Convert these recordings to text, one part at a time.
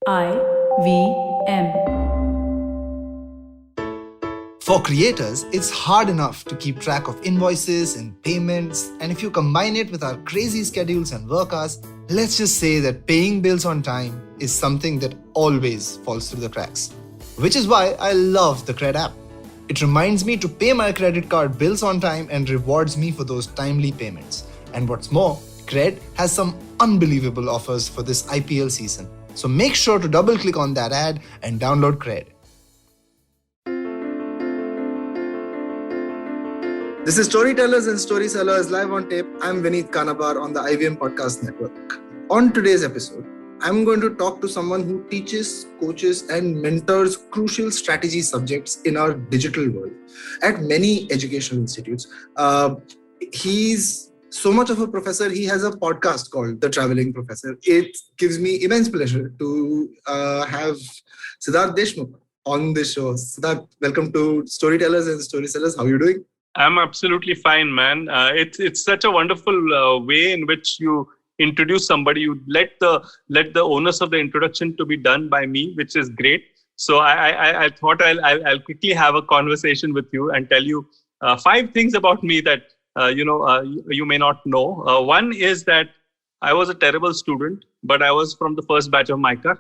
IVM. For creators, it's hard enough to keep track of invoices and payments, and if you combine it with our crazy schedules and work hours, let's just say that paying bills on time is something that always falls through the cracks. Which is why I love the Cred app. It reminds me to pay my credit card bills on time and rewards me for those timely payments. And what's more, Cred has some unbelievable offers for this IPL season. So make sure to double click on that ad and download Cred. This is Storytellers and Story Sellers live on tape. I'm Vineet Kanabar on the IVM Podcast Network. On today's episode, I'm going to talk to someone who teaches, coaches, and mentors crucial strategy subjects in our digital world at many educational institutes. He's so much of a professor, he has a podcast called The Traveling Professor. It gives me immense pleasure to have Siddharth Deshmukh on this show. Siddharth, welcome to Storytellers and Story Sellers. How are you doing? I'm absolutely fine, man. It's such a wonderful way in which you introduce somebody. You let the onus of the introduction to be done by me, which is great. So I thought I'll quickly have a conversation with you and tell you 5 things about me that you may not know. One is that I was a terrible student, but I was from the first batch of MICA.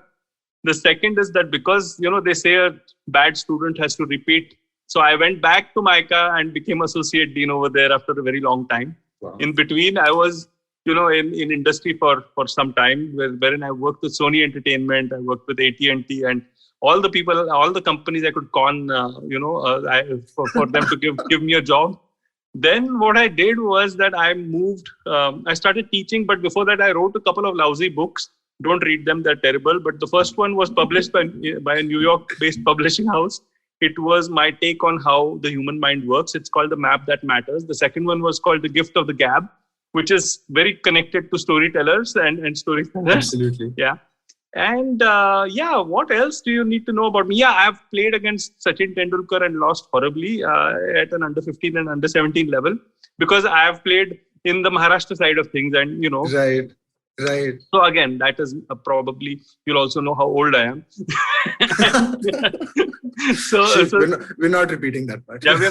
The second is that because they say a bad student has to repeat. So I went back to MICA and became associate dean over there after a very long time. Wow. In between, I was, in industry for some time, wherein I worked with Sony Entertainment, I worked with AT&T, and all the companies I could con, for them to give me a job. Then what I did was that I moved. I started teaching, but before that, I wrote a couple of lousy books. Don't read them; they're terrible. But the first one was published by a New York-based publishing house. It was my take on how the human mind works. It's called The Map That Matters. The second one was called The Gift of the Gab, which is very connected to storytellers and storytellers. Absolutely. Yeah. And what else do you need to know about me? Yeah, I've played against Sachin Tendulkar and lost horribly at an under 15 and under 17 level because I have played in the Maharashtra side of things and, Right. So again, that is probably, you'll also know how old I am. We're not repeating that part. Yeah, we're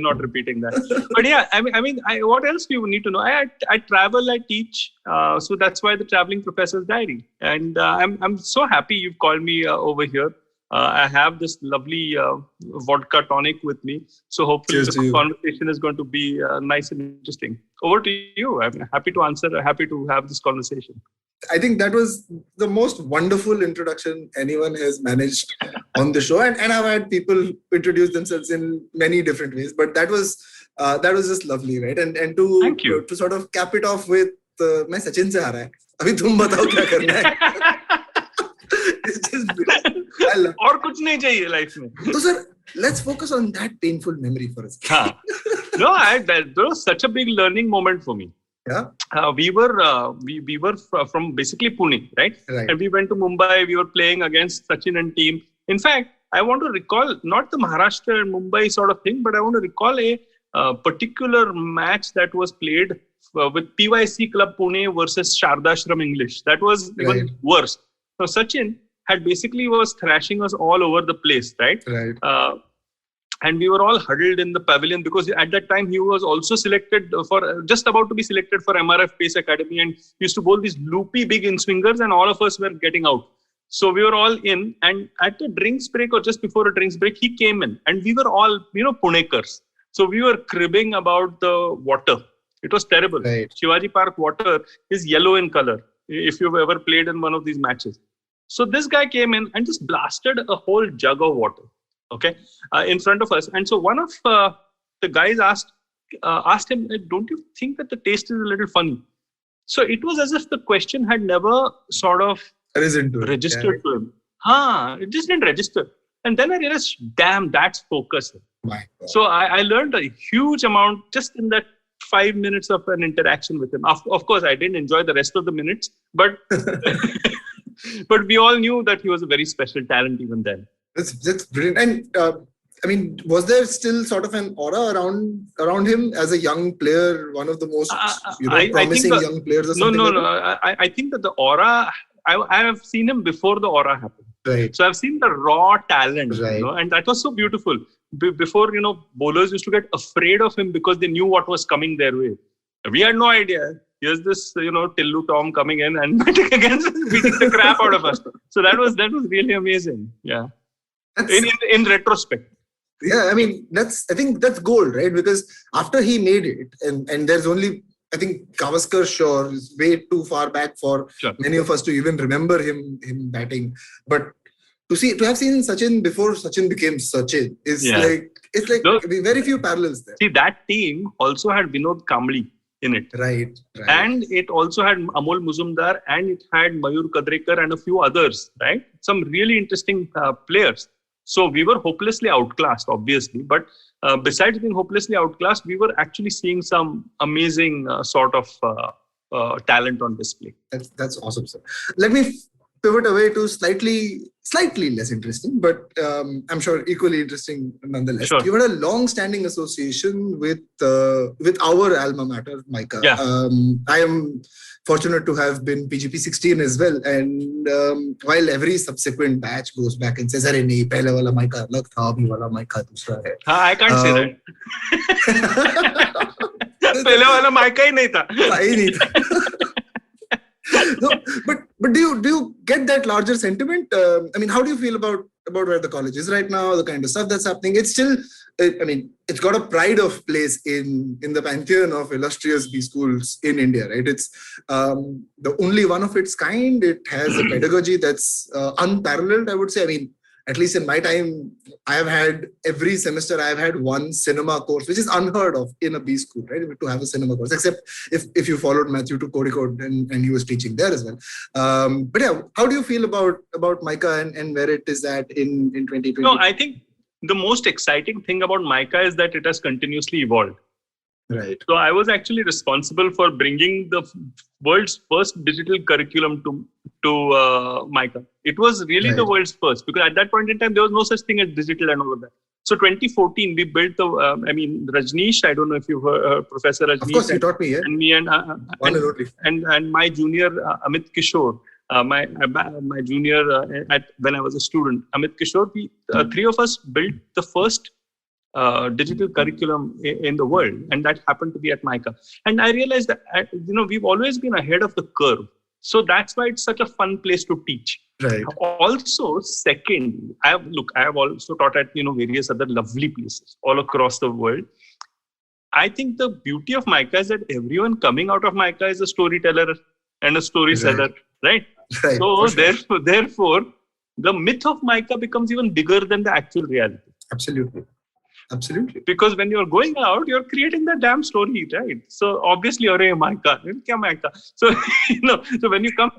not repeating that. But yeah, I mean, what else do you need to know? I travel, I teach. So that's why the Traveling Professor's Diary. And I'm so happy you've called me over here. I have this lovely vodka tonic with me. So hopefully the conversation is going to be nice and interesting. Over to you. I'm happy to answer. Happy to have this conversation. I think that was the most wonderful introduction anyone has managed on the show. And I've had people introduce themselves in many different ways. But that was just lovely, right? And to sort of cap it off with, मैं सचिन से हारा है. अभी तुम बताओ क्या करना है. It's just और कुछ नहीं चाहिए लाइफ में. So sir, let's focus on that painful memory for us. No, that was such a big learning moment for me. Yeah. We were from basically Pune, right? And we went to Mumbai. We were playing against Sachin and team. In fact, I want to recall not the Maharashtra and Mumbai sort of thing, but I want to recall a particular match that was played with PYC Club Pune versus Shardashram English. That was even worse. So Sachin was thrashing us all over the place, right? And we were all huddled in the pavilion because at that time he was also selected just about to be selected for MRF Pace Academy and used to bowl these loopy big in-swingers and all of us were getting out. So we were all in and at a drinks break or just before a drinks break, he came in and we were all, Punekars. So we were cribbing about the water. It was terrible. Shivaji Park water is yellow in color if you've ever played in one of these matches. So this guy came in and just blasted a whole jug of water, in front of us. And so one of the guys asked him, don't you think that the taste is a little funny? So it was as if the question had never sort of registered to him. It just didn't register. And then I realized, damn, that's focus. So I learned a huge amount just in that 5 minutes of an interaction with him. Of course, I didn't enjoy the rest of the minutes, but but we all knew that he was a very special talent even then. That's brilliant. And was there still sort of an aura around him as a young player, one of the most promising young players or something? No. I think that the aura I have seen him before the aura happened. Right. So I've seen the raw talent, Right. and that was so beautiful. Before, bowlers used to get afraid of him because they knew what was coming their way. We had no idea. Here's this, Tillu Tom coming in and batting against us, beating the crap out of us. So that was really amazing. Yeah. In retrospect. Yeah, I mean, I think that's gold, right? Because after he made it, and there's only, I think Gavaskar Shore is way too far back for many of us to even remember him batting. But to have seen Sachin before Sachin became Sachin is it's like very few parallels there. See, that team also had Vinod Kambli in it. Right. And it also had Amol Muzumdar, and it had Mayur Kadrekar and a few others, right? Some really interesting players. So we were hopelessly outclassed, obviously. But besides being hopelessly outclassed, we were actually seeing some amazing sort of talent on display. That's awesome, sir. Let me pivot away to slightly less interesting, but I'm sure equally interesting nonetheless. Sure. You had a long-standing association with our alma mater, Mica. Yeah. I am fortunate to have been PGP 16 as well, and while every subsequent batch goes back and says, "Arey nahi, pehle wala Mica alag tha, abhi wala Mica dusra hai." I can't say that. Pehle wala Mica hi nahi tha. No, but do you get that larger sentiment? I mean, how do you feel about where the college is right now, the kind of stuff that's happening? It's still, I mean, it's got a pride of place in the pantheon of illustrious B schools in India, right? It's the only one of its kind. It has a pedagogy that's unparalleled, I would say. I mean, at least in my time, I have had every semester, I have had one cinema course, which is unheard of in a B school, right? To have a cinema course, except if you followed Matthew to Kozhikode and he was teaching there as well. But yeah, how do you feel about Mica and where it is at in 2020? No, I think the most exciting thing about Mica is that it has continuously evolved. Right. So I was actually responsible for bringing the world's first digital curriculum to Mica. It was really the world's first, because at that point in time, there was no such thing as digital and all of that. So 2014, we built Rajneesh, I don't know if you've heard Professor Rajneesh. Of course, you taught me, yeah. And me and my junior, Amit Kishore, my junior when I was a student, Amit Kishore, we three of us built the first digital curriculum in the world, and that happened to be at Mica. And I realized that we've always been ahead of the curve, so that's why it's such a fun place to teach. Right. Also, second, I have also taught at various other lovely places all across the world. I think the beauty of Mica is that everyone coming out of Mica is a storyteller and a storyteller, right? So therefore, the myth of Mica becomes even bigger than the actual reality. Absolutely. Because when you're going out, you're creating the damn story, right? So obviously, you're Mica. So so when you come,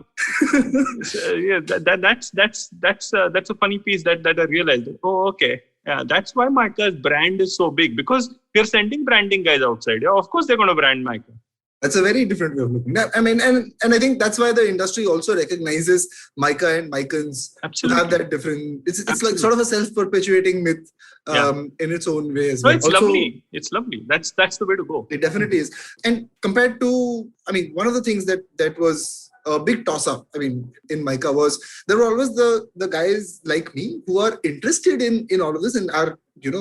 that's a funny piece that I realized. Oh, okay, yeah, that's why Mica's brand is so big, because we're sending branding guys outside. Yeah, of course they're going to brand Mica. That's a very different way of looking at it. I mean, and I think that's why the industry also recognizes Mica and Micans to have that different. It's like sort of a self-perpetuating myth in its own way as well. It's lovely. It's lovely. That's the way to go. It definitely is. And compared to, I mean, one of the things that was a big toss-up, I mean, in Mica was there were always the guys like me who are interested in all of this and are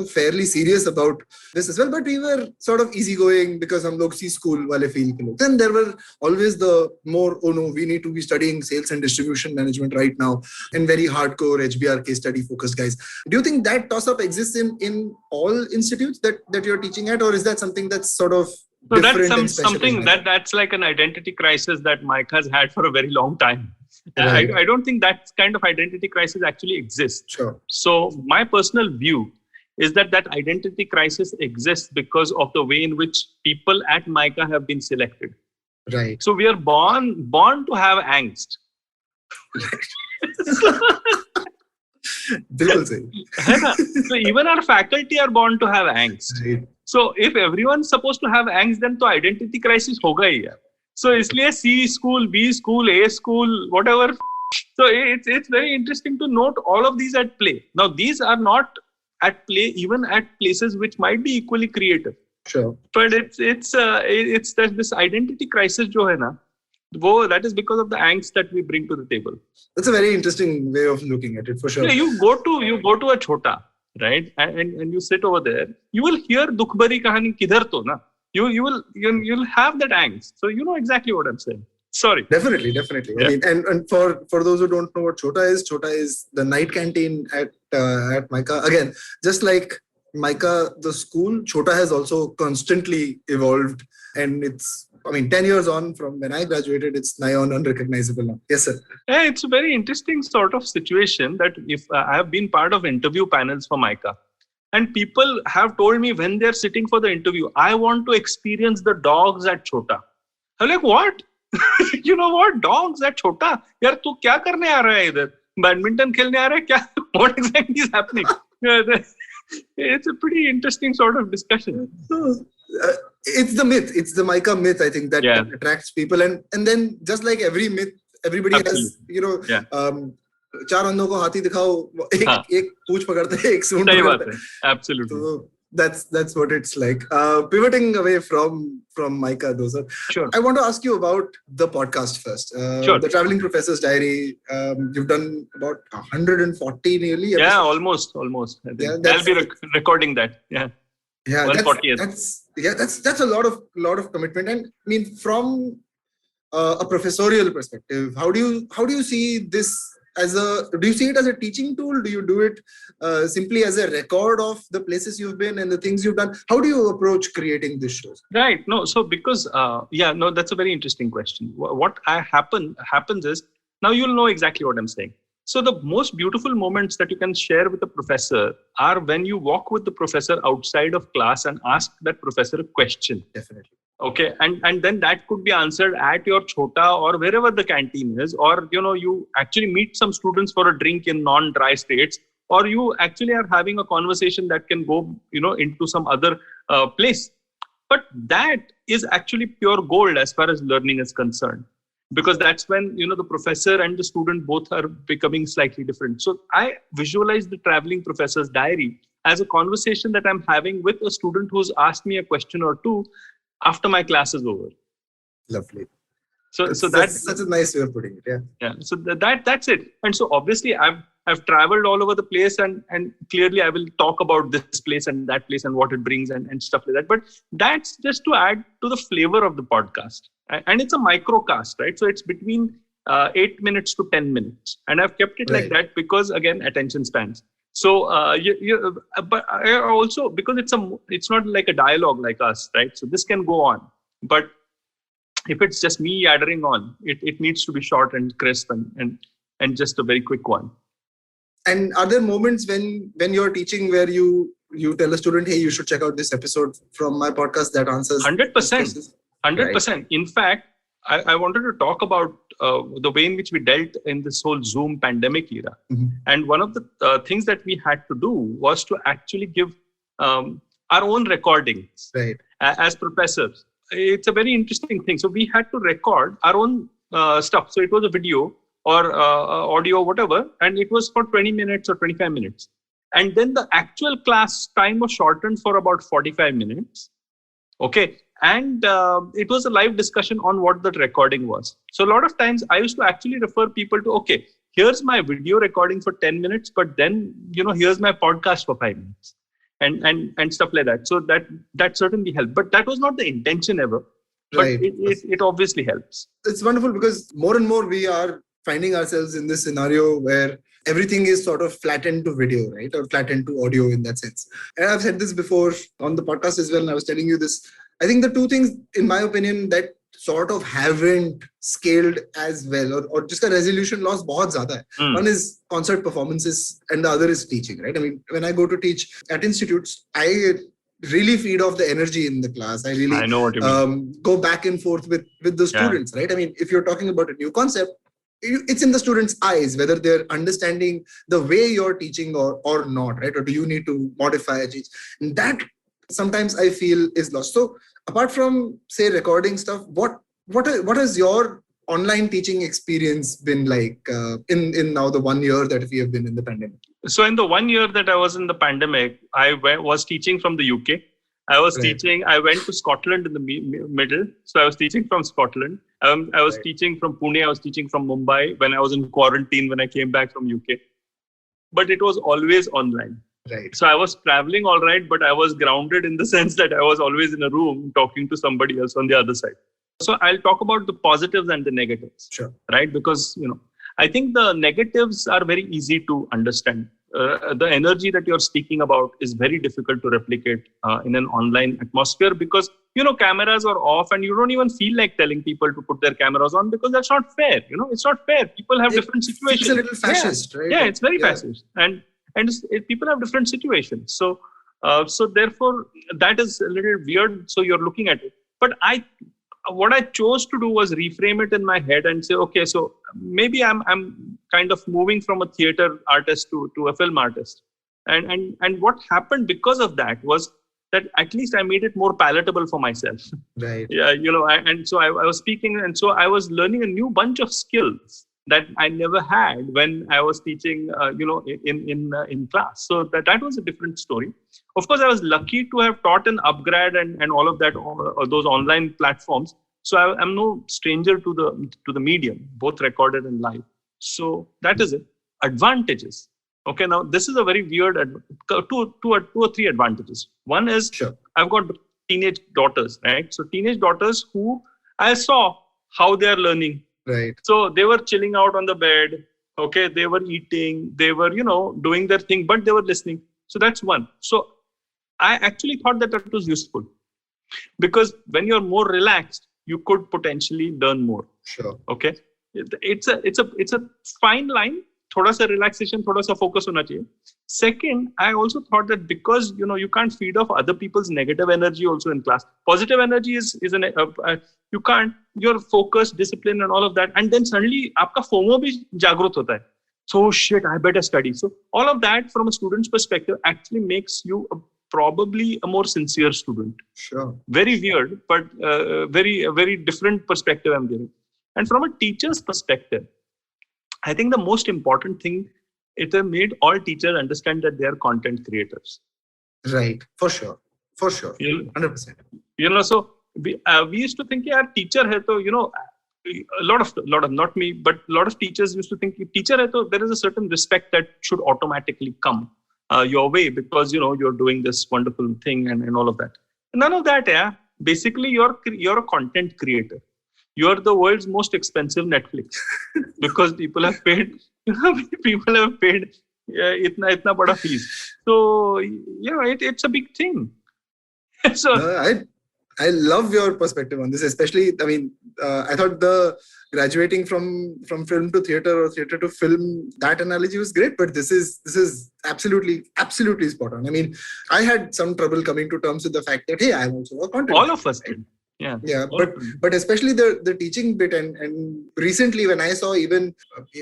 fairly serious about this as well, but we were sort of easygoing because hum log si school wale feel ke log. Then there were always the more, oh no, we need to be studying sales and distribution management right now, and very hardcore HBR case study focused guys. Do you think that toss-up exists in all institutes that you're teaching at, or is that something that's sort of so that's something that's like an identity crisis that Mica has had for a very long time. Right. I don't think that kind of identity crisis actually exists. Sure. So my personal view is that identity crisis exists because of the way in which people at Mica have been selected. Right. So we are born to have angst. So even our faculty are born to have angst. Right. So if everyone's supposed to have angst, then to identity crisis hoga hi hai. So isliye C school, B school, A school, whatever. So it's very interesting to note all of these at play. Now these are not at play even at places which might be equally creative. Sure. But it's this identity crisis jo hai na, that is because of the angst that we bring to the table. That's a very interesting way of looking at it, for sure. Yeah, you go to a chota, right, and you sit over there. You will hear dukh bari kahani kidhar to na. You'll have that angst. So you know exactly what I'm saying. Sorry. Definitely. Yeah. I mean, and for those who don't know what Chota is the night canteen at MICA. Again, just like MICA, the school, Chota has also constantly evolved, and it's, I mean, 10 years on from when I graduated, it's nigh on unrecognizable now. Yes, sir. Yeah, it's a very interesting sort of situation that if I have been part of interview panels for MICA, and people have told me when they're sitting for the interview, I want to experience the dogs at Chota. I'm like, what? You know what? Dogs at Chota? Yaar, tu kya karne aa raha hai idhar? Badminton khelne aa raha hai kya? What exactly is happening? It's a pretty interesting sort of discussion. It's the myth. It's the MICA myth, I think, that attracts people. And then just like every myth, everybody has, चार अंधों को हाथी दिखाओ, एक पूंछ पकड़ते हैं, एक सूंड पकड़ते हैं. Absolutely. So that's what it's like. Pivoting away from MICA, though, sir. Sure. I want to ask you about the podcast first. Sure. The Traveling Professor's Diary. You've done about 140 nearly. Yeah, almost. I think. I'll be recording that. Yeah. Yeah, that's a lot of commitment. And I mean, from a professorial perspective, how do you see this? Do you see it as a teaching tool? Do you do it simply as a record of the places you've been and the things you've done? How do you approach creating these shows? Right. No. So because that's a very interesting question. What happens is, now you'll know exactly what I'm saying. So the most beautiful moments that you can share with a professor are when you walk with the professor outside of class and ask that professor a question. Definitely. Okay, and then that could be answered at your Chota or wherever the canteen is, or you actually meet some students for a drink in non-dry states, or you actually are having a conversation that can go into some other place. But that is actually pure gold as far as learning is concerned, because that's when the professor and the student both are becoming slightly different. So I visualize the Traveling Professor's Diary as a conversation that I'm having with a student who's asked me a question or two after my class is over. Lovely. So that's such a nice way of putting it. Yeah. So that's it. And so obviously I've traveled all over the place, and clearly I will talk about this place and that place and what it brings and stuff like that. But that's just to add to the flavor of the podcast. And it's a microcast, right? So it's between 8 minutes to 10 minutes. And I've kept it like that because, again, attention spans. So, but I also, because it's not like a dialogue like us, right? So this can go on. But if it's just me yaddering on, it needs to be short and crisp and just a very quick one. And are there moments when you're teaching where you tell a student, hey, you should check out this episode from my podcast that answers 100%. 100%. Right. In fact, I wanted to talk about the way in which we dealt in this whole Zoom pandemic era. Mm-hmm. And one of the things that we had to do was to actually give our own recordings as professors. It's a very interesting thing. So we had to record our own stuff. So it was a video or audio, whatever, and it was for 20 minutes or 25 minutes. And then the actual class time was shortened for about 45 minutes. Okay. And it was a live discussion on what that recording was. So a lot of times I used to actually refer people to, okay, here's my video recording for 10 minutes, but then, here's my podcast for 5 minutes and stuff like that. So that certainly helped. But that was not the intention ever. But it obviously helps. It's wonderful because more and more we are finding ourselves in this scenario where everything is sort of flattened to video, right? Or flattened to audio in that sense. And I've said this before on the podcast as well, and I was telling you this. I think the two things, in my opinion, that sort of haven't scaled as well, or just a resolution loss bahut zyada hai. One is concert performances and the other is teaching, right? I mean, when I go to teach at institutes, I really feed off the energy in the class. I know what you mean. Go back and forth with the students, right? I mean, if you're talking about a new concept, it's in the students' eyes, whether they're understanding the way you're teaching or not, right? Or do you need to modify, change? And that sometimes I feel is lost. So apart from, say, recording stuff, what has your online teaching experience been like in now the 1 year that we have been in the pandemic? So in the 1 year that I was in the pandemic, I was teaching from the UK. I was teaching. I went to Scotland in the middle. So I was teaching from Scotland. I was teaching from Pune. I was teaching from Mumbai when I was in quarantine when I came back from UK. But it was always online. Right. So I was traveling all right, but I was grounded in the sense that I was always in a room talking to somebody else on the other side. So I'll talk about the positives and the negatives. Sure. Right? Because, I think the negatives are very easy to understand. The energy that you're speaking about is very difficult to replicate in an online atmosphere because, cameras are off and you don't even feel like telling people to put their cameras on because that's not fair. It's not fair. People have different situations. It's a little fascist, right? Yeah, it's very fascist. And people have different situations. So therefore, that is a little weird. So you're looking at it. But what I chose to do was reframe it in my head and say, okay, so maybe I'm kind of moving from a theater artist to a film artist. And what happened because of that was that at least I made it more palatable for myself. Right. Yeah, and so I was speaking, and so I was learning a new bunch of skills that I never had when I was teaching, in class. So that was a different story. Of course, I was lucky to have taught in Upgrad and all of that, all those online platforms. So I'm no stranger to the medium, both recorded and live. So that is it. Advantages. Okay, now this is a very weird, two or three advantages. One is I've got teenage daughters, right? So teenage daughters who I saw how they are learning. Right. So they were chilling out on the bed. Okay, they were eating. They were, doing their thing, but they were listening. So that's one. So I actually thought that was useful because when you're more relaxed, you could potentially learn more. Sure. Okay. It's a fine line. Thoda sa relaxation, thoda sa focus hona chahiye. Second, I also thought that because you can't feed off other people's negative energy also in class. Positive energy is you can't. You're focused, discipline, and all of that, and then suddenly आपका FOMO भी जागृत होता है. So shit, I better study. So all of that from a student's perspective actually makes you probably a more sincere student. Sure. Very weird, but very different perspective I'm giving. And from a teacher's perspective, I think the most important thing, it made all teachers understand that they are content creators. Right. For sure. 100%. So we used to think, yeah, teacher hai to, a lot of, not me, but a lot of teachers used to think, teacher hai to, there is a certain respect that should automatically come your way because, you're doing this wonderful thing and all of that. None of that, yeah. Basically, you're a content creator. You're the world's most expensive Netflix because people have paid, itna bada fees. So, it's a big thing. So I love your perspective on this, especially, I thought the graduating from film to theater or theater to film, that analogy was great, but this is absolutely spot on. I had some trouble coming to terms with the fact that, hey, I'm also a content. All of us did. Yeah, but especially the teaching bit and recently when I saw even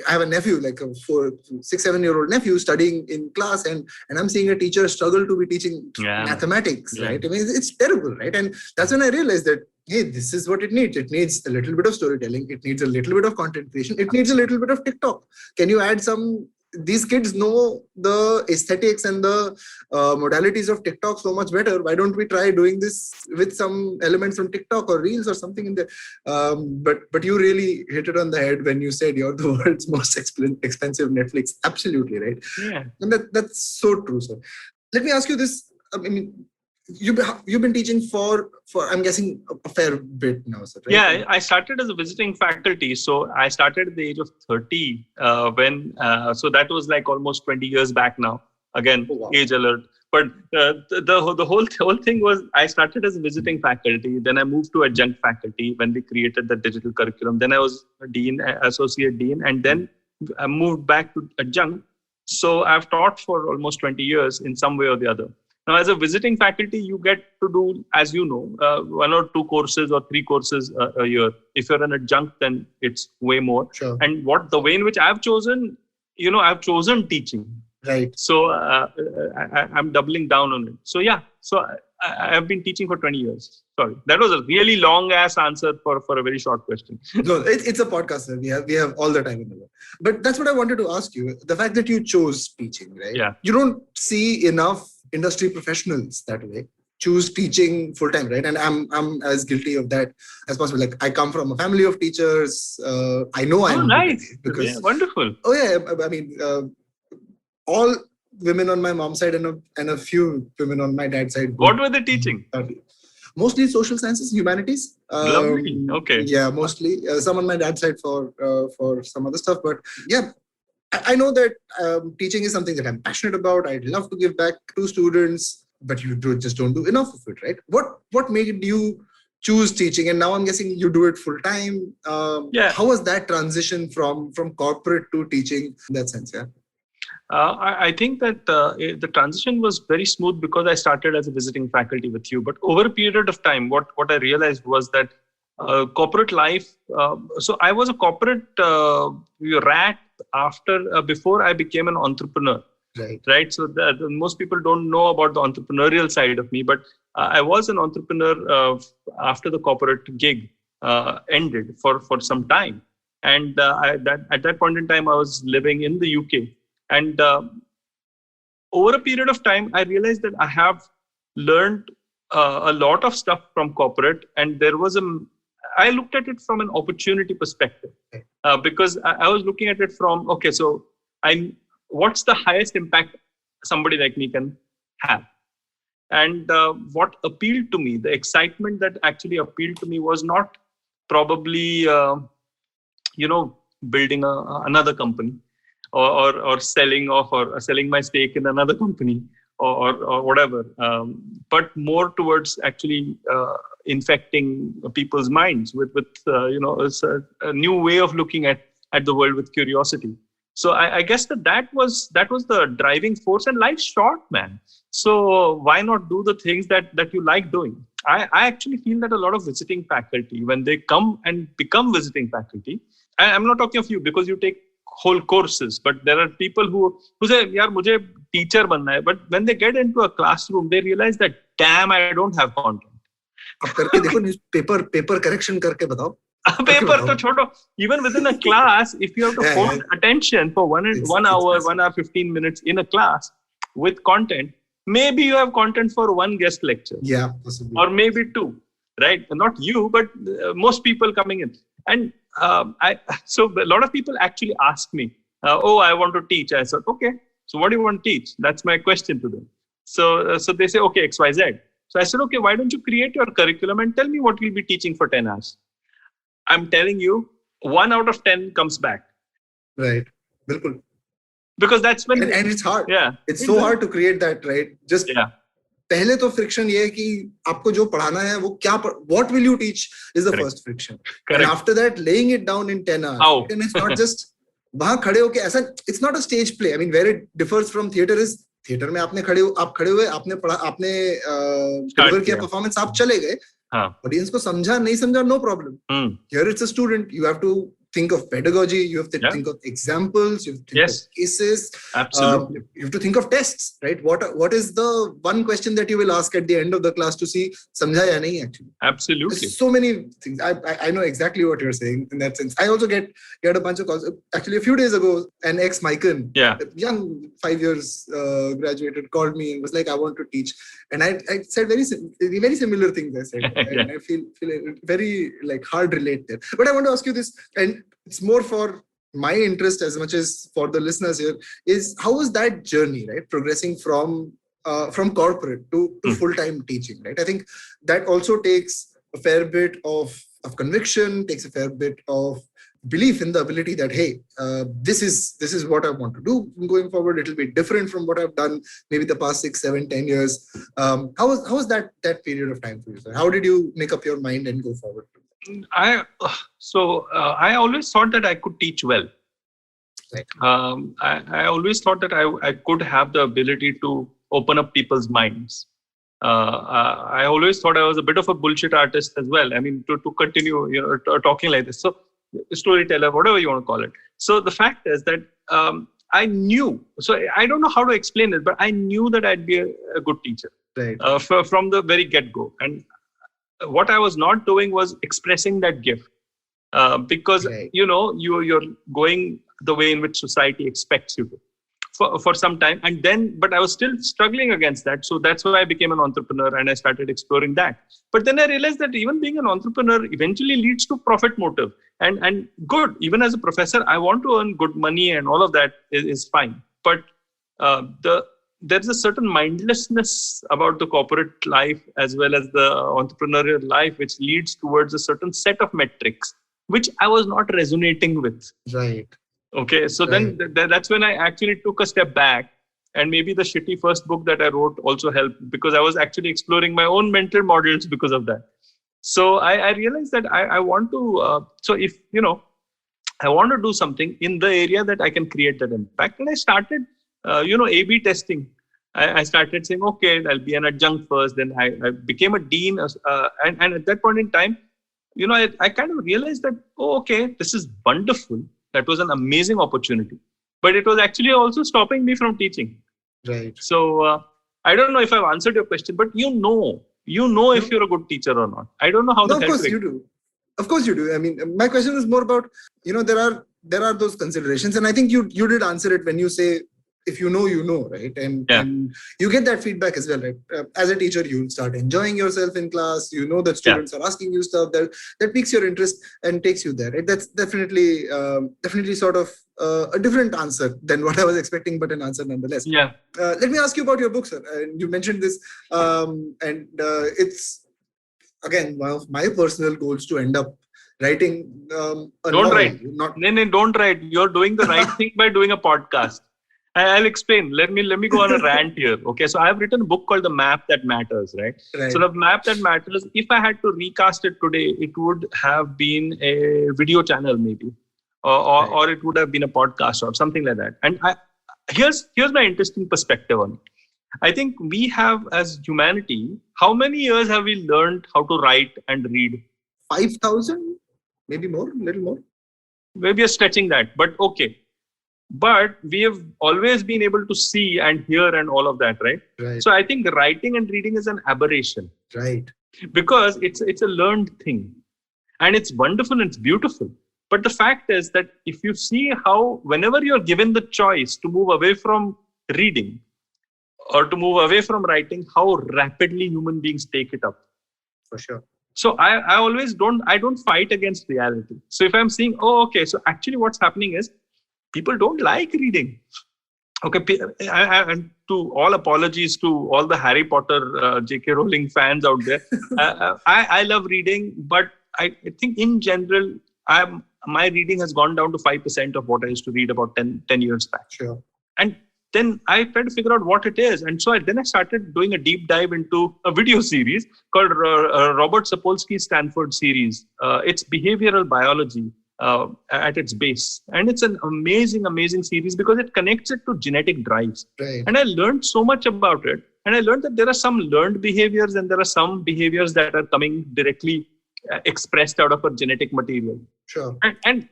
I have a nephew, like a 6-7-year-old nephew studying in class and I'm seeing a teacher struggle to be teaching mathematics, right? It's terrible, right? And that's when I realized that, hey, this is what it needs. It needs a little bit of storytelling. It needs a little bit of content creation. It needs a little bit of TikTok. Can you add some? These kids know the aesthetics and the modalities of TikTok so much better. Why don't we try doing this with some elements from TikTok or Reels or something in there? But you really hit it on the head when you said you're the world's most expensive Netflix. Absolutely right. Yeah, and that's so true, sir. Let me ask you this. You've been teaching for I'm guessing a fair bit now, sir, right? Yeah, I started as a visiting faculty. So I started at the age of 30 so that was like almost 20 years back now. Again, oh, wow. Age alert. But the whole thing was I started as a visiting faculty. Then I moved to adjunct faculty when we created the digital curriculum. Then I was a dean, associate dean, and then I moved back to adjunct. So I've taught for almost 20 years in some way or the other. Now, as a visiting faculty, you get to do, as you know, 1 or 2 courses or 3 courses a year. If you're an adjunct, then it's way more. Sure. And the way in which I've chosen, I've chosen teaching. Right. So I'm doubling down on it. So yeah, I have been teaching for 20 years. Sorry, that was a really long ass answer for a very short question. No, it's a podcast, sir. We have all the time in the world. But that's what I wanted to ask you. The fact that you chose teaching, right? Yeah. You don't see enough industry professionals that way choose teaching full time, right? And I'm as guilty of that as possible. Like I come from a family of teachers. I know I'm nice because wonderful. Oh yeah, I mean all women on my mom's side and a few women on my dad's side. What were they teaching? Mostly social sciences, humanities. Lovely. Okay. Yeah, mostly. Some on my dad's side for some other stuff, but yeah. I know that teaching is something that I'm passionate about. I'd love to give back to students, but you just don't do enough of it, right? What made you choose teaching? And now I'm guessing you do it full time. How was that transition from corporate to teaching in that sense? Yeah. I think that the transition was very smooth because I started as a visiting faculty with you. But over a period of time, what I realized was that corporate life. So I was a corporate rat before I became an entrepreneur. Right. So most people don't know about the entrepreneurial side of me, but I was an entrepreneur after the corporate gig ended for some time. And at that point in time, I was living in the UK. And over a period of time, I realized that I have learned a lot of stuff from corporate. And I looked at it from an opportunity perspective because I was looking at it from, okay, so what's the highest impact somebody like me can have? And what appealed to me, the excitement that actually appealed to me was not probably, building another company or selling off or selling my stake in another company or whatever, but more towards actually infecting people's minds with a new way of looking at the world with curiosity. So I guess that was the driving force. And life's short, man. So why not do the things that you like doing? I actually feel that a lot of visiting faculty, when they come and become visiting faculty, I'm not talking of you because you take whole courses, but there are people who say, yaar, mujhe teacher banna hai. But when they get into a classroom, they realize that, damn, I don't have content. अब करके देखो paper correction करके बताओ. Paper to chodo. Even within a class, if you have to hold attention for 1 hour, 1 hour, 15 minutes in a class with content, maybe you have content for one guest lecture. Yeah, possibly. Or maybe two, right? Not you, but most people coming in. And so a lot of people actually ask me, I want to teach. I said, okay, so what do you want to teach? That's my question to them. So they say, okay, XYZ. So I said, okay, why don't you create your curriculum and tell me what you'll be teaching for 10 hours? I'm telling you, 1 out of 10 comes back. Right. Bilkul. Because that's when... And it's hard. Yeah. It's so hard to create that, right? Just... Yeah. पहले तो friction ये है कि आपको जो पढ़ाना है वो क्या what will you teach is the first friction. Correct. And after that, laying it down in 10 hours. How? And it's not just वहाँ खड़े होके ऐसा, it's not a stage play. I mean, where it differs from theater is theater में आप खड़े हुए, आपने पढ़ा, आपने deliver किया performance, आप चले गए. Audience को समझा नहीं समझा, no problem. Here it's a student. You have to think of pedagogy. You have to think of examples. You have to think of cases. Absolutely. You have to think of tests, right? What is the one question that you will ask at the end of the class to see समझा या नहीं actually? Absolutely. There's so many things. I know exactly what you're saying in that sense. I also get a bunch of calls. Actually, a few days ago, an ex-Mican, young 5 years graduated, called me and was like, I want to teach. And I said very similar things. I said, and I feel very like hard relate there. But I want to ask you this, and it's more for my interest as much as for the listeners here, is how was that journey, right? Progressing from corporate to full-time teaching, right? I think that also takes a fair bit of conviction, takes a fair bit of belief in the ability that, hey, this is what I want to do going forward. It'll be different from what I've done maybe the past 6, 7, 10 years. How was that period of time for you, sir? How did you make up your mind and go forward? I always thought that I could teach well. Right. I always thought that I could have the ability to open up people's minds. I always thought I was a bit of a bullshit artist as well. I mean, to continue talking like this. So storyteller, whatever you want to call it. So the fact is that I knew. So I don't know how to explain it, but I knew that I'd be a good teacher. Right. From the very get-go. And what I was not doing was expressing that gift because, you're going the way in which society expects you to. for some time. And then, but I was still struggling against that. So that's why I became an entrepreneur and I started exploring that. But then I realized that even being an entrepreneur eventually leads to profit motive. And good, even as a professor, I want to earn good money and all of that is fine. But there's a certain mindlessness about the corporate life as well as the entrepreneurial life, which leads towards a certain set of metrics, which I was not resonating with. Right. Okay. So then that's when I actually took a step back. And maybe the shitty first book that I wrote also helped, because I was actually exploring my own mental models because of that. So I realized that I want to, so if, I want to do something in the area that I can create that impact. And I started, A/B testing. I started saying, okay, I'll be an adjunct first. Then I became a dean. And at that point in time, I kind of realized that, okay, this is wonderful. That was an amazing opportunity. But it was actually also stopping me from teaching. Right. So I don't know if I've answered your question, but if you're a good teacher or not. I don't know how. No, of course you do. Of course you do. I mean, my question is more about, there are those considerations, and I think you did answer it when you say, if you know, right? And you get that feedback as well, right? As a teacher, you start enjoying yourself in class. That students are asking you stuff that piques your interest and takes you there, right? That's definitely sort of a different answer than what I was expecting, but an answer nonetheless. Yeah. Let me ask you about your book, sir. You mentioned this, and it's again one of my personal goals to end up writing. Don't write. Don't write. You're doing the right thing by doing a podcast. I'll explain. Let me go on a rant here. Okay, so I've written a book called The Map That Matters, right? So The Map That Matters, if I had to recast it today, it would have been a video channel maybe, or it would have been a podcast or something like that. And here's my interesting perspective on it. I think we have, as humanity, how many years have we learned how to write and read? 5,000, maybe more, a little more. Maybe you're stretching that, but okay. But we have always been able to see and hear and all of that, right? So I think writing and reading is an aberration. Right. Because it's a learned thing. And it's wonderful and it's beautiful. But the fact is that if you see how, whenever you're given the choice to move away from reading or to move away from writing, how rapidly human beings take it up. For sure. So I always don't fight against reality. So if I'm seeing, so actually what's happening is, people don't like reading. Okay, and to all apologies to all the Harry Potter, J.K. Rowling fans out there. I love reading, but I think in general, my reading has gone down to 5% of what I used to read about 10 years back. Sure. And then I tried to figure out what it is. And so then I started doing a deep dive into a video series called Robert Sapolsky's Stanford series. It's behavioral biology. At its base. And it's an amazing, amazing series because it connects it to genetic drives. Right. And I learned so much about it. And I learned that there are some learned behaviors and there are some behaviors that are coming directly expressed out of a genetic material. Sure. And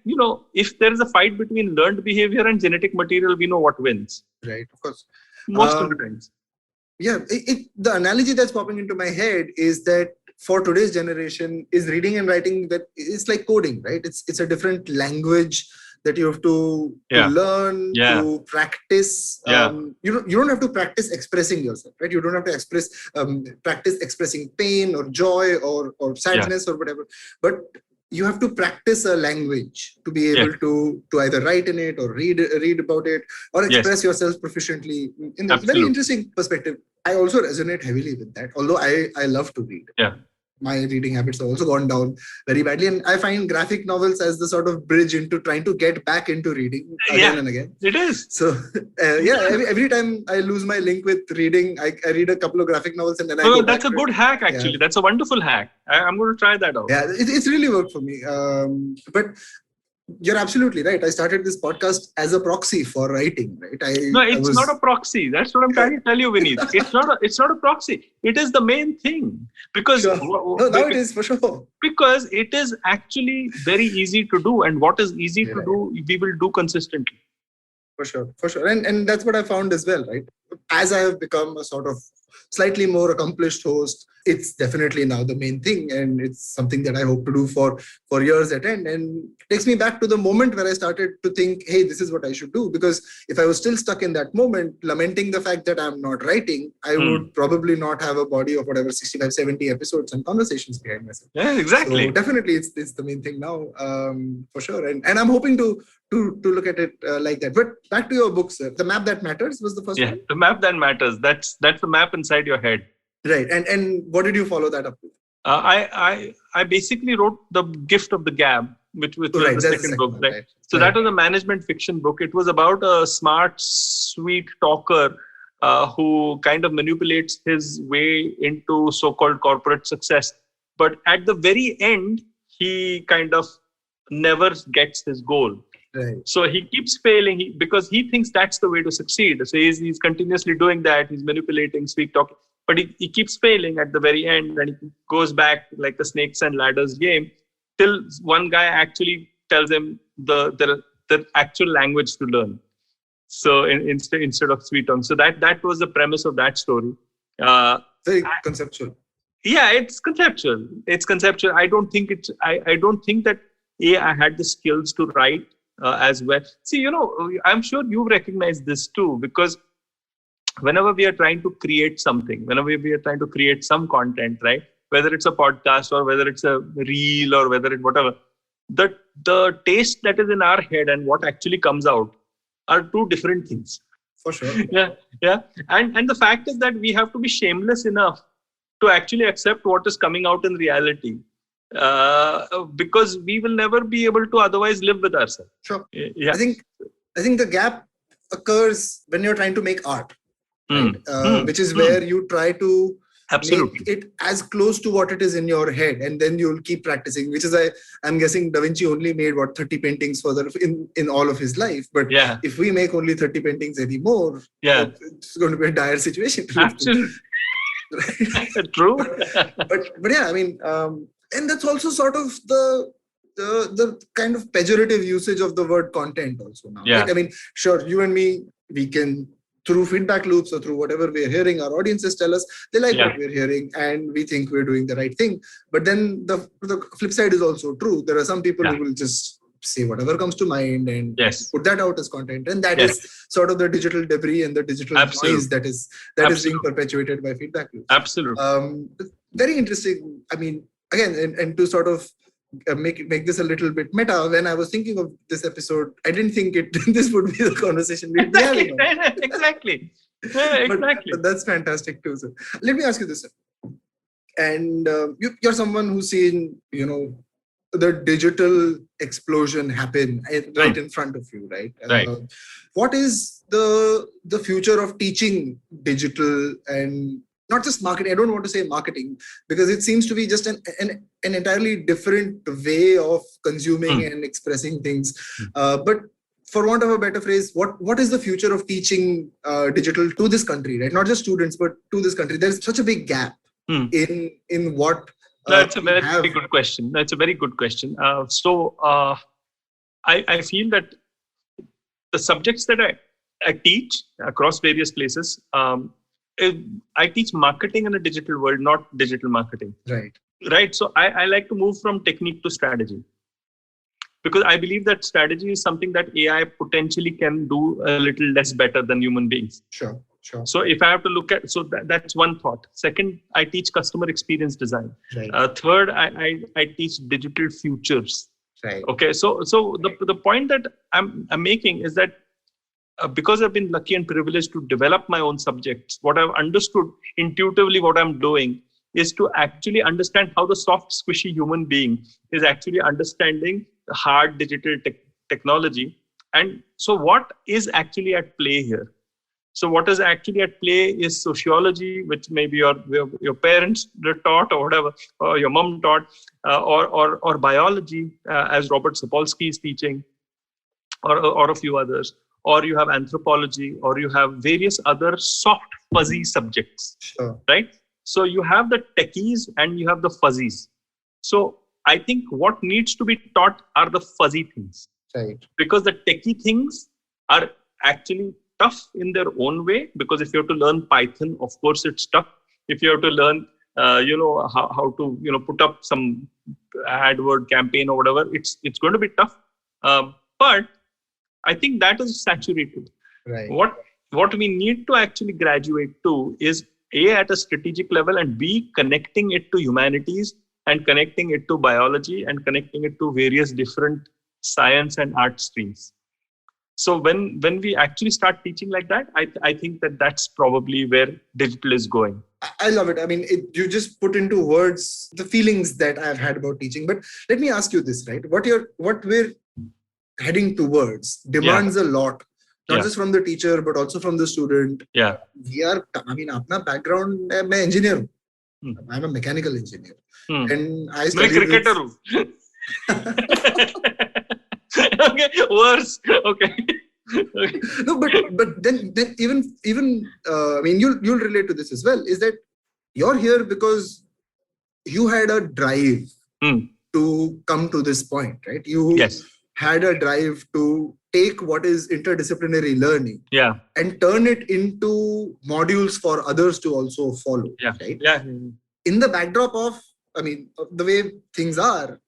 if there is a fight between learned behavior and genetic material, we know what wins. Right, of course. Most of the times. Yeah, the analogy that's popping into my head is that for today's generation, is reading and writing that it's like coding, right? It's a different language that you have to learn, to practice. You don't have to practice expressing yourself, right? You don't have to practice expressing pain or joy or sadness or whatever. But you have to practice a language to be able to either write in it or read about it or express yourself proficiently. In a very interesting perspective. I also resonate heavily with that, although I love to read. Yeah. My reading habits have also gone down very badly. And I find graphic novels as the sort of bridge into trying to get back into reading again and again. It is. So, every time I lose my link with reading, I read a couple of graphic novels and then I go that's a good hack, actually. That's a wonderful hack. I'm going to try that out. Yeah, it's really worked for me. But you're absolutely right. I started this podcast as a proxy for writing, right? It's not a proxy. That's what I'm trying to tell you, Vineet. It's not a proxy. It is the main thing. Because it is for sure. Because it is actually very easy to do, and what is easy to do, we will do consistently. For sure. And that's what I found as well, right? As I have become a sort of slightly more accomplished host, it's definitely now the main thing, and it's something that I hope to do for years at end. And it takes me back to the moment where I started to think, hey, this is what I should do. Because if I was still stuck in that moment, lamenting the fact that I'm not writing, I would probably not have a body of whatever 65, 70 episodes and conversations behind myself. Yeah, exactly. So definitely, it's the main thing now, for sure. And I'm hoping to look at it like that. But back to your books, The Map That Matters was the first one. The Map That Matters. That's the map inside your head. Right. And what did you follow that up with? I basically wrote The Gift of the Gab, which was the second book. Right? Right. So that was a management fiction book. It was about a smart, sweet talker who kind of manipulates his way into so-called corporate success. But at the very end, he kind of never gets his goal. Right. So he keeps failing because he thinks that's the way to succeed. So he's continuously doing that. He's manipulating, sweet talking. But he keeps failing at the very end, and he goes back like the snakes and ladders game till one guy actually tells him the actual language to learn. So instead of sweet tongue. So that was the premise of that story. Very conceptual. Yeah, it's conceptual. I don't think that I had the skills to write as well. See, I'm sure you recognize this too, because whenever we are trying to create something, whenever we are trying to create some content, right? Whether it's a podcast or whether it's a reel or whether it's whatever, the taste that is in our head and what actually comes out are two different things. For sure. Yeah. And the fact is that we have to be shameless enough to actually accept what is coming out in reality. Because we will never be able to otherwise live with ourselves. Sure. Yeah. I think the gap occurs when you're trying to make art. Right? Which is where you try to make it as close to what it is in your head, and then you'll keep practicing. Which is I'm guessing Da Vinci only made 30 paintings in all of his life. But if we make only 30 paintings anymore, it's going to be a dire situation. Absolutely. True. but yeah, I mean, and that's also sort of the kind of pejorative usage of the word content also now. Yeah. Right? I mean, sure, you and me, we can, through feedback loops or through whatever we're hearing, our audiences tell us they like what we're hearing and we think we're doing the right thing. But then the flip side is also true. There are some people who will just say whatever comes to mind and put that out as content. And that is sort of the digital debris and the digital noise that is being perpetuated by feedback loops. Absolutely. Very interesting. I mean, again, and to sort of make this a little bit meta, when I was thinking of this episode, I didn't think this would be the conversation we'd be having. Exactly. Exactly. But that's fantastic too. So let me ask you this. And you're someone who's seen, the digital explosion happen right in front of you, right? Right. What is the future of teaching digital and not just marketing? I don't want to say marketing because it seems to be just an entirely different way of consuming and expressing things. But for want of a better phrase, what is the future of teaching digital to this country, right? Not just students, but to this country. There's such a big gap in what. That's a very good question. So I feel that the subjects that I teach across various places, I teach marketing in a digital world, not digital marketing. Right. So I like to move from technique to strategy, because I believe that strategy is something that AI potentially can do a little less better than human beings. Sure. So if I have to look at, that's one thought. Second, I teach customer experience design. Right. Third, I teach digital futures. Right. Okay. So the point that I'm making is that because I've been lucky and privileged to develop my own subjects, what I've understood intuitively, what I'm doing is to actually understand how the soft, squishy human being is actually understanding the hard digital technology. And so what is actually at play here? So what is actually at play is sociology, which maybe your parents taught or whatever, or your mom taught, or biology, as Robert Sapolsky is teaching, or a few others. Or you have anthropology, or you have various other soft, fuzzy subjects, right? So you have the techies and you have the fuzzies. So I think what needs to be taught are the fuzzy things. Right. Because the techie things are actually tough in their own way, because if you have to learn Python, of course it's tough. If you have to learn how to put up some AdWord campaign or whatever. It's going to be tough, but I think that is saturated. Right. What we need to actually graduate to is A, at a strategic level, and B, connecting it to humanities and connecting it to biology and connecting it to various different science and art streams. So when we actually start teaching like that, I think that's probably where digital is going. I love it. I mean, you just put into words the feelings that I've had about teaching. But let me ask you this, right? What we're heading towards demands a lot, not just from the teacher, but also from the student. Yeah. Apna background, I'm an engineer. I'm a mechanical engineer. And I studied cricketer. Okay, worse. Okay. No, but then even you'll relate to this as well. Is that you're here because you had a drive to come to this point, right? You had a drive to take what is interdisciplinary learning, and turn it into modules for others to also follow, right? Yeah. In the backdrop of, the way things are.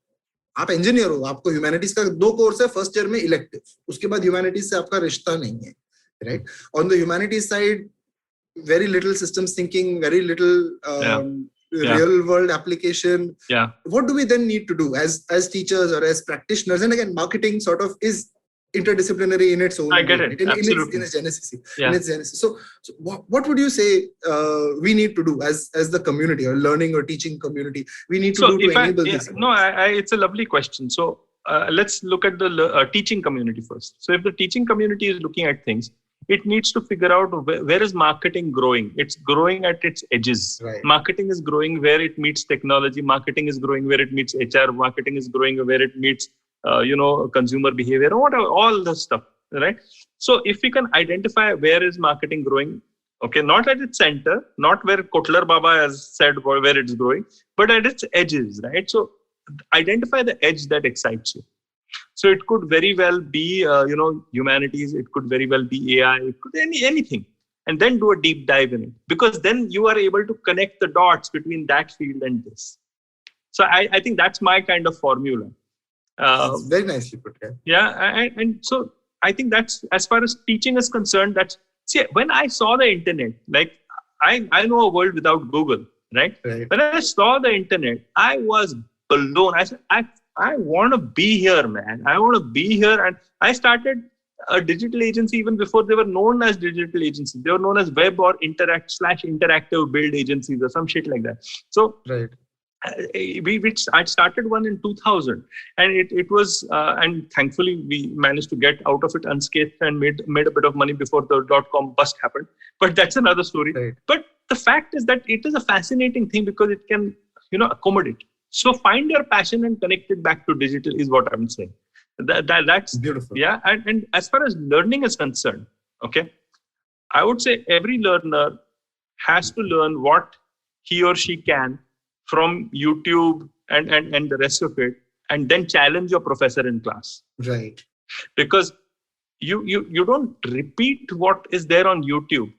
आप engineer हो, आपको humanities का 2 course है, first year में elective, उसके बाद humanities से आपका रिश्ता नहीं है, right? On the humanities side, very little systems thinking, very little real world application. What do we then need to do as teachers or as practitioners? And again, marketing sort of is interdisciplinary in its own way. I get it. Absolutely. In its genesis. So what would you say we need to do as the community or learning or teaching community? We need to do to enable this. No, it's a lovely question. So let's look at the teaching community first. So if the teaching community is looking at things, it needs to figure out where is marketing growing. It's growing at its edges. Right. Marketing is growing where it meets technology. Marketing is growing where it meets HR. Marketing is growing where it meets consumer behavior, or whatever, all the stuff, right? So if we can identify where is marketing growing, okay, not at its center, not where Kotler Baba has said where it's growing, but at its edges, right? So identify the edge that excites you. So it could very well be, humanities, it could very well be AI, it could be anything. And then do a deep dive in it, because then you are able to connect the dots between that field and this. So I think that's my kind of formula. That's very nicely put. And so I think that's, as far as teaching is concerned, when I saw the internet, like I know a world without Google, right? When I saw the internet, I was blown. I said, I want to be here, man. I want to be here. And I started a digital agency even before they were known as digital agencies. They were known as web or interactive build agencies or some shit like that. So I started one in 2000, and it was, and thankfully we managed to get out of it unscathed and made a bit of money before the .com bust happened. But that's another story. Right. But the fact is that it is a fascinating thing because it can, accommodate. So find your passion and connect it back to digital is what I'm saying. That's beautiful. Yeah, and as far as learning is concerned, okay, I would say every learner has to learn what he or she can from YouTube and the rest of it, and then challenge your professor in class. Right. Because you don't repeat what is there on YouTube.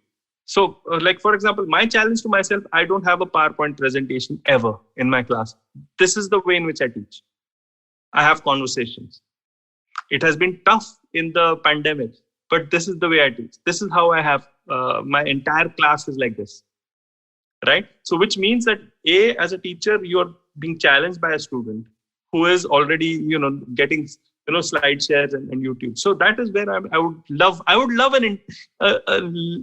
So, like, for example, my challenge to myself, I don't have a PowerPoint presentation ever in my class. This is the way in which I teach. I have conversations. It has been tough in the pandemic, but this is the way I teach. This is how I have my entire class is like this. Right? So which means that as a teacher, you're being challenged by a student who is already, getting, slide shares and YouTube. So that is where I would love an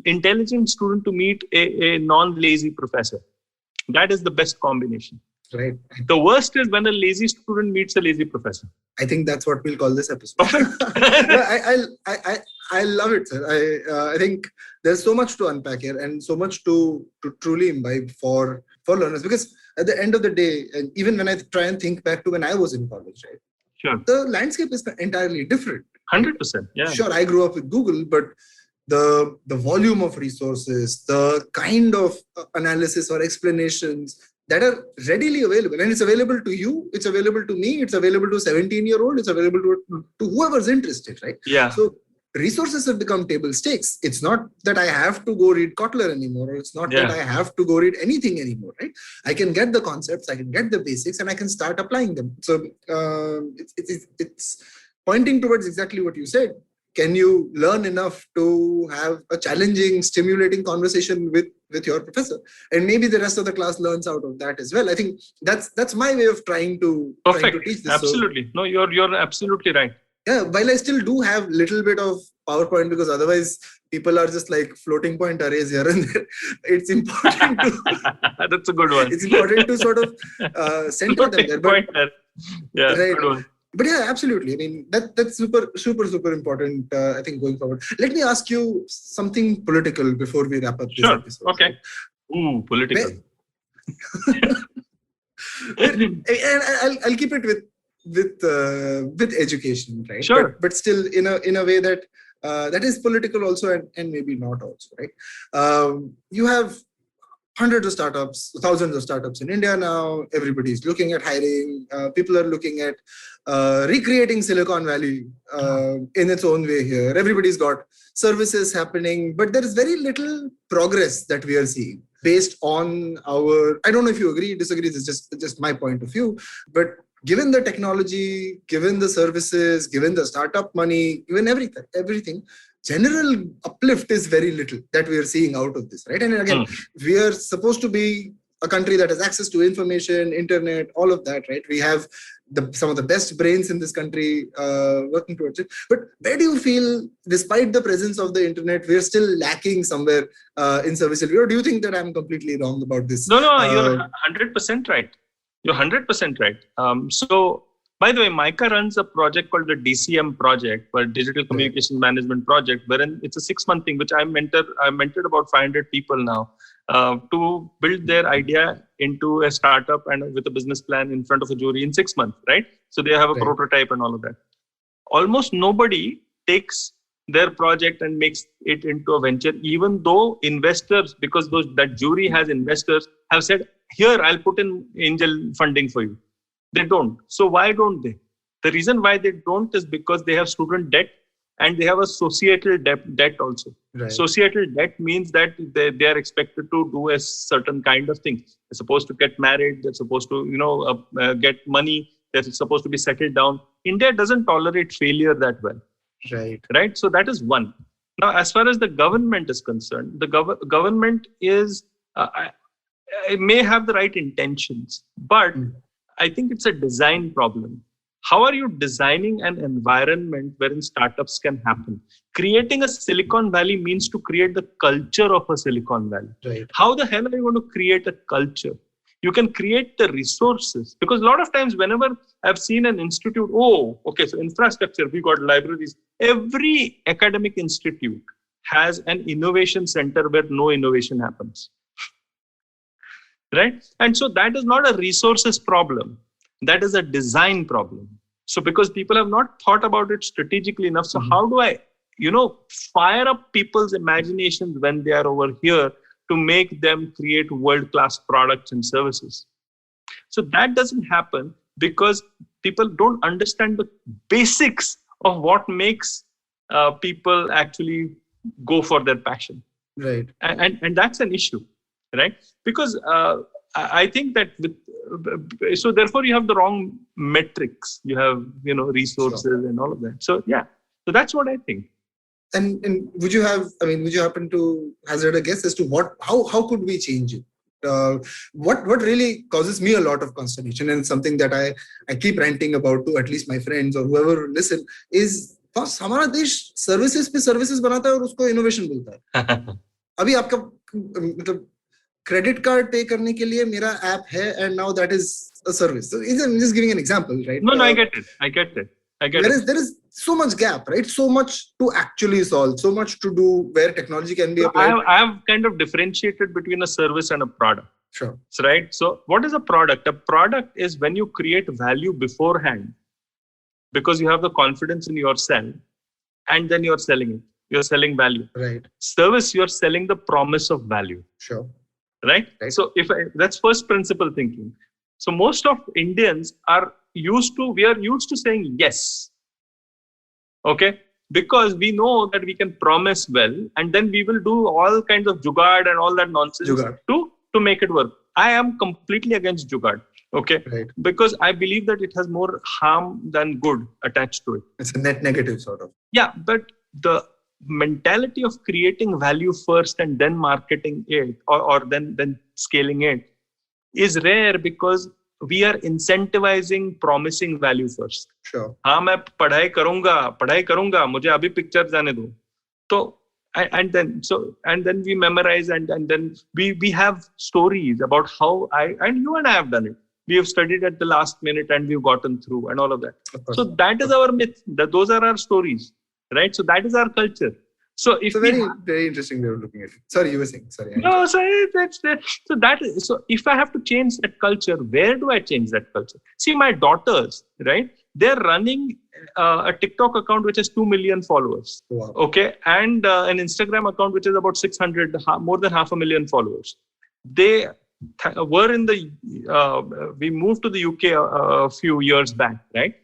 intelligent student to meet a non-lazy professor. That is the best combination. Right. The worst is when a lazy student meets a lazy professor. I think that's what we'll call this episode. I love it, sir. I think there's so much to unpack here and so much to truly imbibe for learners. Because at the end of the day, and even when I try and think back to when I was in college, right? Sure. The landscape is entirely different. 100%. Yeah. Sure, I grew up with Google, but the volume of resources, the kind of analysis or explanations that are readily available, and it's available to you, it's available to me, it's available to a 17-year-old, it's available to whoever's interested, right? Yeah. So resources have become table stakes. It's not that I have to go read Kotler anymore, or it's not that I have to go read anything anymore, right? I can get the concepts, I can get the basics, and I can start applying them. So it's pointing towards exactly what you said. Can you learn enough to have a challenging, stimulating conversation with your professor? And maybe the rest of the class learns out of that as well. I think that's my way of trying to teach this. Absolutely. So, no, you're absolutely right. Yeah, while I still do have little bit of PowerPoint, because otherwise people are just like floating point arrays here and there. It's important to... That's a good one. It's important to sort of center them there. But, yeah, right. Good one. But yeah, absolutely. I mean, that's super important, I think, going forward. Let me ask you something political before we wrap up this episode. Okay. Ooh, political. And I'll keep it with education, right? Sure. But still in a way that that is political also, and maybe not also, right? You have hundreds of startups, thousands of startups in India now. Everybody's looking at hiring. People are looking at recreating Silicon Valley in its own way here. Everybody's got services happening, but there is very little progress that we are seeing based on our... I don't know if you agree, disagree. This is just my point of view. But given the technology, given the services, given the startup money, given everything, general uplift is very little that we are seeing out of this, right? And again, we are supposed to be a country that has access to information, internet, all of that, right? We have some of the best brains in this country working towards it. But where do you feel, despite the presence of the internet, we're still lacking somewhere in service delivery? Or do you think that I'm completely wrong about this? No, you're 100% right. You're 100% right. So, by the way, Micah runs a project called the DCM project, or Digital Communication Management Project, wherein it's a 6-month thing, which I mentored about 500 people now to build their idea into a startup and with a business plan in front of a jury in 6 months, right? So they have a prototype and all of that. Almost nobody takes their project and makes it into a venture, even though investors, because that jury has investors, have said, here, I'll put in angel funding for you. They don't. So why don't they? The reason why they don't is because they have student debt and they have a societal debt also. Right. Societal debt means that they are expected to do a certain kind of thing. They're supposed to get married. They're supposed to, get money. They're supposed to be settled down. India doesn't tolerate failure that well. Right. So that is one. Now, as far as the government is concerned, the government is, it may have the right intentions, but I think it's a design problem. How are you designing an environment wherein startups can happen? Creating a Silicon Valley means to create the culture of a Silicon Valley. Right. How the hell are you going to create a culture? You can create the resources, because a lot of times whenever I've seen an institute, so infrastructure, we got libraries. Every academic institute has an innovation center where no innovation happens. Right? And so that is not a resources problem. That is a design problem. So because people have not thought about it strategically enough. So how do I, fire up people's imaginations when they are over here to make them create world-class products and services? So that doesn't happen because people don't understand the basics of what makes people actually go for their passion. Right. And that's an issue. Right? Because I think that so therefore you have the wrong metrics. You have, resources and all of that. So yeah, so that's what I think. And would you happen to hazard a guess as to how could we change it? What really causes me a lot of consternation, and something that I keep ranting about to at least my friends or whoever listen, is हमारा देश services पे services बनाता है और उसको innovation बोलता है. अभी आपका मतलब क्रेडिट कार्ड पे करने के लिए मेरा ऐप है, and now that is a service. So I'm just giving an example, right? No, I get it. There is so much gap, right? So much to actually solve, so much to do where technology can be applied. I have kind of differentiated between a service and a product. Sure. Right? So what is a product? A product is when you create value beforehand because you have the confidence in yourself, and then you're selling it. You're selling value. Right. Service, you're selling the promise of value. Sure. Right? So that's first principle thinking. So most of Indians we are used to saying yes. Okay. because we know that we can promise well, and then we will do all kinds of jugaad and all that nonsense to make it work. I am completely against jugaad. Okay, right. Because I believe that it has more harm than good attached to it. It's a net negative sort of. Yeah, but the mentality of creating value first and then marketing it or then scaling it is rare, because we are incentivizing promising value first. Sure. हाँ मैं पढ़ाई करूंगा मुझे अभी picture जाने दो तो and then we memorize and then we have stories about how you and I have done it. We have studied at the last minute and we've gotten through and all of that. So that is our myth. Those are our stories, right? So that is our culture. So if it's a very interesting way of looking at it. Sorry, you were saying. Sorry. No, so if I have to change that culture, where do I change that culture? See, my daughters, right? They're running a TikTok account which has 2 million followers. Wow. Okay, and an Instagram account which is about 600, more than 500,000 followers. They were in the. We moved to the UK a few years back, right?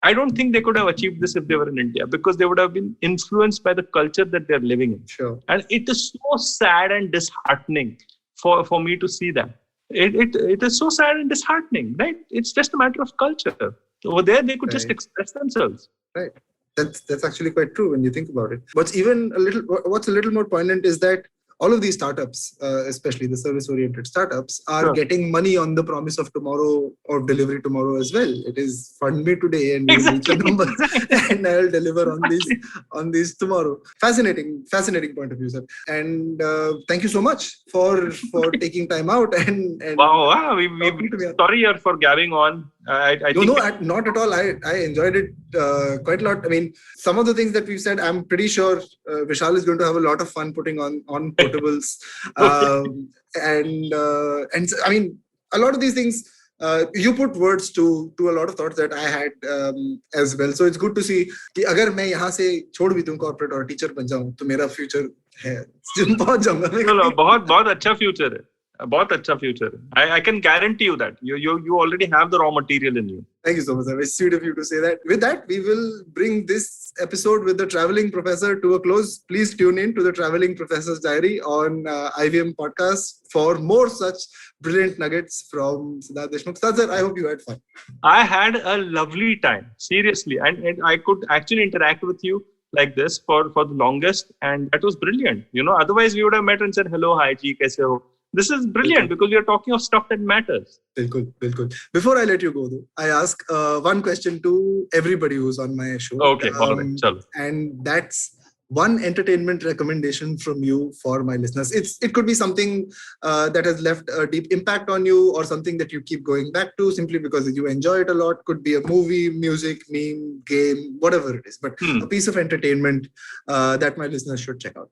I don't think they could have achieved this if they were in India, because they would have been influenced by the culture that they're living in. Sure. And it is so sad and disheartening for me to see that. It is so sad and disheartening, right? It's just a matter of culture. Over there, they could just express themselves. Right. That's actually quite true when you think about it. What's a little more poignant is that all of these startups, especially the service-oriented startups, are getting money on the promise of tomorrow or delivery tomorrow as well. It is fund me today and we'll reach a number and I'll deliver on these tomorrow. Fascinating point of view, sir. And thank you so much for taking time out and wow. Sorry for gabbing on. Not at all. I enjoyed it quite a lot. I mean, some of the things that we've said, I'm pretty sure Vishal is going to have a lot of fun putting on portables. And I mean, a lot of these things, you put words to a lot of thoughts that I had as well. So it's good to see कि अगर मैं यहाँ से छोड़ भी दूँ corporate और teacher बन जाऊँ तो मेरा future है. पहुँच जाऊँगा. बहुत अच्छा future है. बहुत अच्छा future. I can guarantee you that you already have the raw material in you. Thank you so much. It's sweet of you to say that. With that, we will bring this episode with the Traveling Professor to a close. Please tune in to the Traveling Professor's Diary on IVM Podcast for more such brilliant nuggets from Siddharth Deshmukh. Sir, I hope you had fun. I had a lovely time, seriously, and I could actually interact with you like this for the longest, and that was brilliant. Otherwise we would have met and said hello, hi, ji, kaise ho? This is brilliant because we are talking of stuff that matters. Bilkul. Before I let you go, though, I ask one question to everybody who's on my show. Okay, all right. Chalo. And that's one entertainment recommendation from you for my listeners. It could be something that has left a deep impact on you, or something that you keep going back to simply because you enjoy it a lot. Could be a movie, music, meme, game, whatever it is. But a piece of entertainment that my listeners should check out.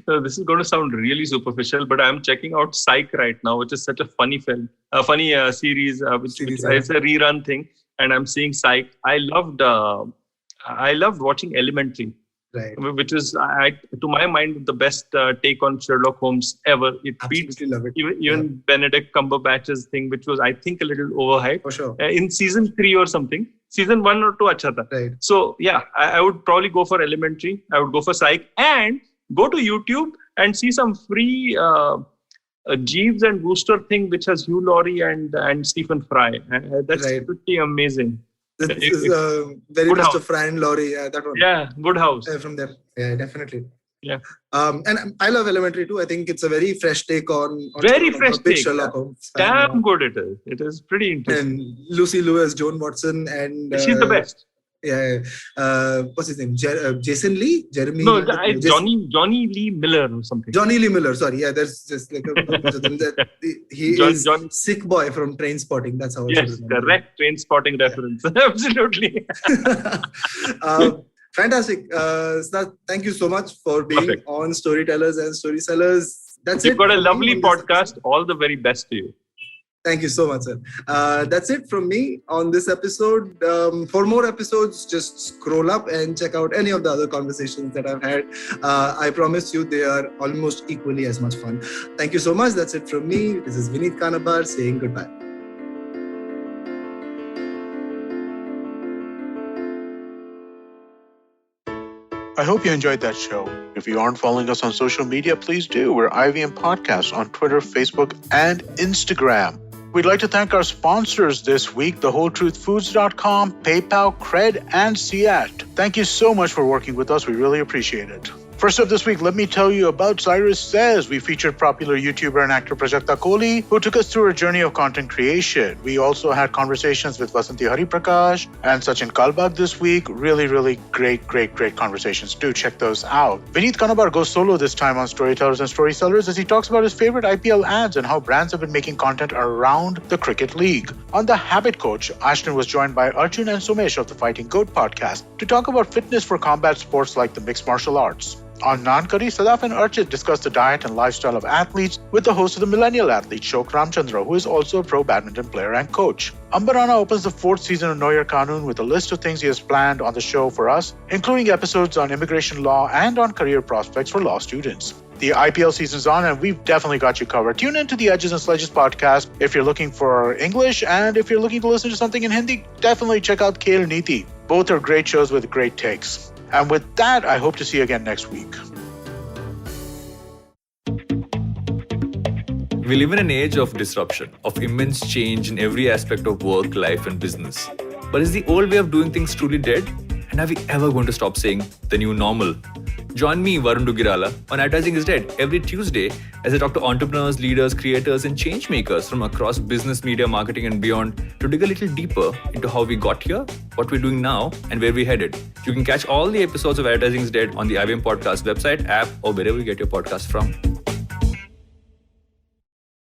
So this is going to sound really superficial, but I'm checking out Psych right now, which is such a funny film, a funny series, which is a rerun thing. And I'm seeing Psych. I loved watching Elementary, right? Which is, to my mind, the best take on Sherlock Holmes ever. It beats even Benedict Cumberbatch's thing, which was, I think, a little overhyped. For sure. In season 3 or something. Season 1 or 2 acha tha. Right. So yeah, I would probably go for Elementary. I would go for Psych, and go to YouTube and see some free Jeeves and Wooster thing, which has Hugh Laurie and Stephen Fry. That's pretty amazing. This is very best of Fry and Laurie. That one. Yeah, good house. From there. Yeah, definitely. Yeah. And I love Elementary too. I think it's a very fresh take on fresh take. Sherlock Holmes. Damn good it is. It is pretty interesting. And Lucy Lewis, Joan Watson, and she's the best. Yeah. What's his name? Jason Lee? Jeremy? No, Johnny Lee Miller or something. Johnny Lee Miller. Sorry. Yeah, there's just like a bunch of them. He is Sick Boy from Trainspotting. That's how it's correct. Trainspotting reference. Absolutely. Fantastic. Siddharth, thank you so much for being on Storytellers and Storysellers. That's You've got a lovely podcast. All the very best to you. Thank you so much, sir. That's it from me on this episode. For more episodes, just scroll up and check out any of the other conversations that I've had. I promise you they are almost equally as much fun. Thank you so much. That's it from me. This is Vineet Kanabar saying goodbye. I hope you enjoyed that show. If you aren't following us on social media, please do. We're IVM Podcast on Twitter, Facebook, and Instagram. We'd like to thank our sponsors this week, thewholetruthfoods.com, PayPal, Cred, and Ciat. Thank you so much for working with us. We really appreciate it. First up this week, let me tell you about Cyrus Says. We featured popular YouTuber and actor Prajakta Kohli, who took us through a journey of content creation. We also had conversations with Vasanthi Hariprakash and Sachin Kalbag this week. Really great conversations. Do check those out. Vineet Kanabar goes solo this time on Storytellers and Storysellers as he talks about his favorite IPL ads and how brands have been making content around the Cricket League. On The Habit Coach, Ashton was joined by Arjun and Sumesh of the Fighting Goat podcast to talk about fitness for combat sports like the mixed martial arts. On Nankari, Sadaf and Archit discussed the diet and lifestyle of athletes with the host of the Millennial Athlete, Shok Ramchandra, who is also a pro badminton player and coach. Ambarana opens the 4th season of Know Your Kanun with a list of things he has planned on the show for us, including episodes on immigration law and on career prospects for law students. The IPL season's on and we've definitely got you covered. Tune into the Edges and Sledges podcast if you're looking for English, and if you're looking to listen to something in Hindi, definitely check out Khel Neeti. Both are great shows with great takes. And with that, I hope to see you again next week. We live in an age of disruption, of immense change in every aspect of work, life, and business. But is the old way of doing things truly dead? And are we ever going to stop saying the new normal? Join me, Varun Dugirala, on Advertising is Dead every Tuesday as I talk to entrepreneurs, leaders, creators, and change makers from across business, media, marketing, and beyond to dig a little deeper into how we got here, what we're doing now, and where we're headed. You can catch all the episodes of Advertising is Dead on the IVM Podcast website, app, or wherever you get your podcast from.